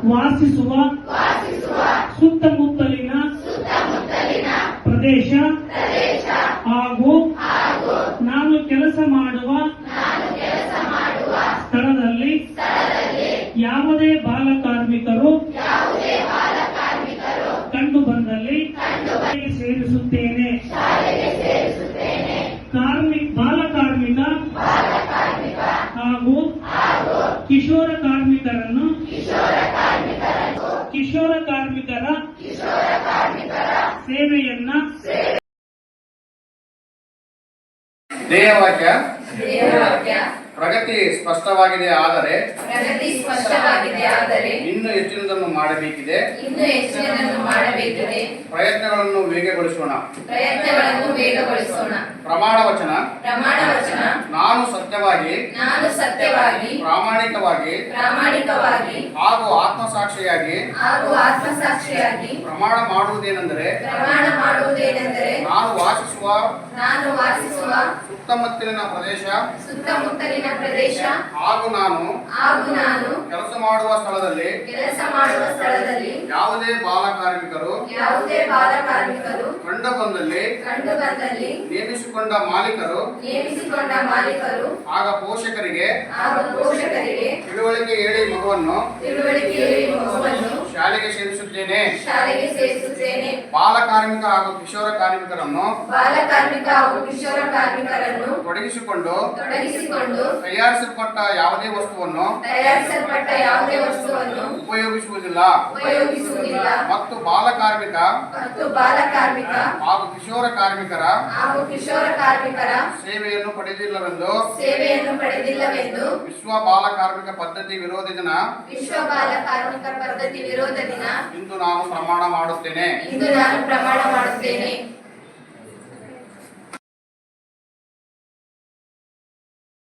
ವಾಸಿಸುವ ಸುತ್ತಮುತ್ತಲಿನ ಪ್ರದೇಶ ಹಾಗೂ ನಾನು ಕೆಲಸ ಮಾಡುವ ಸ್ಥಳದಲ್ಲಿ ಯಾವುದೇ ಬಾಲಕಾರ್ಮಿಕರು ಕಂಡು ಬಂದಲ್ಲಿ ಸೇರಿಸುತ್ತೇನೆ. ಬಾಲಕಾರ್ಮಿಕ ಹಾಗೂ ಕಿಶೋರ ಕಾರ್ಮಿಕರನ್ನು ಕಿಶೋರ ಕಾರ್ಮಿಕರ ಸೇವೆಯನ್ನ ಧ್ಯೇಯವಾಕ್ಯ ಪ್ರಗತಿ ಸ್ಪಷ್ಟವಾಗಿದೆ ಆದರೆ ಇನ್ನೂ ಹೆಚ್ಚಿನದನ್ನು ಮಾಡಬೇಕಿದೆ. ಪ್ರಯತ್ನಗಳನ್ನು ವೇಗಗೊಳಿಸೋಣ. ಪ್ರಮಾಣ ವಚನ ನಾನು ಸತ್ಯವಾಗಿ ಪ್ರಾಮಾಣಿಕವಾಗಿ ಹಾಗೂ ಆತ್ಮಸಾಕ್ಷಿಯಾಗಿ ಪ್ರಮಾಣ ಮಾಡುವುದೇನೆಂದರೆ ನಾನು ವಾಸಿಸುವ ಸುತ್ತಮುತ್ತಲಿನ ಪ್ರದೇಶ ಹಾಗೂ ನಾನು ಕೆಲಸ ಮಾಡುವ ಸ್ಥಳದಲ್ಲಿ ಯಾವುದೇ ಬಾಲಕಾರ್ಮಿಕರು ಕಂಡು ಬಂದಲ್ಲಿ ನೇಮಿಸಿಕೊಂಡ ಮಾಲೀಕರು ಆಗ ಪೋಷಕರಿಗೆ ತಿಳುವಳಿಕೆ ಹೇಳಿ ಮಗುವನ್ನು ಶಾಲೆಗೆ ಸೇರಿಸುತ್ತೇನೆ. ಬಾಲಕಾರ್ಮಿಕ ಹಾಗೂ ಕಿಶೋರ ಕಾರ್ಮಿಕರನ್ನು ತೊಡಗಿಸಿಕೊಂಡು ತಯಾರಿಸಲ್ಪಟ್ಟ ಯಾವುದೇ ವಸ್ತುವನ್ನು ಉಪಯೋಗಿಸುವುದಿಲ್ಲ ಮತ್ತು ಬಾಲಕಾರ್ಮಿಕ ಹಾಗೂ ಕಿಶೋರ ಕಾರ್ಮಿಕರ ಸೇವೆಯನ್ನು ಪಡೆದಿಲ್ಲವೆಂದು ವಿಶ್ವ ಬಾಲಕಾರ್ಮಿಕ ಪದ್ಧತಿ ವಿರೋಧ ದಿನ ಇಂದು ನಾನು ಪ್ರಮಾಣ ಮಾಡುತ್ತೇನೆ.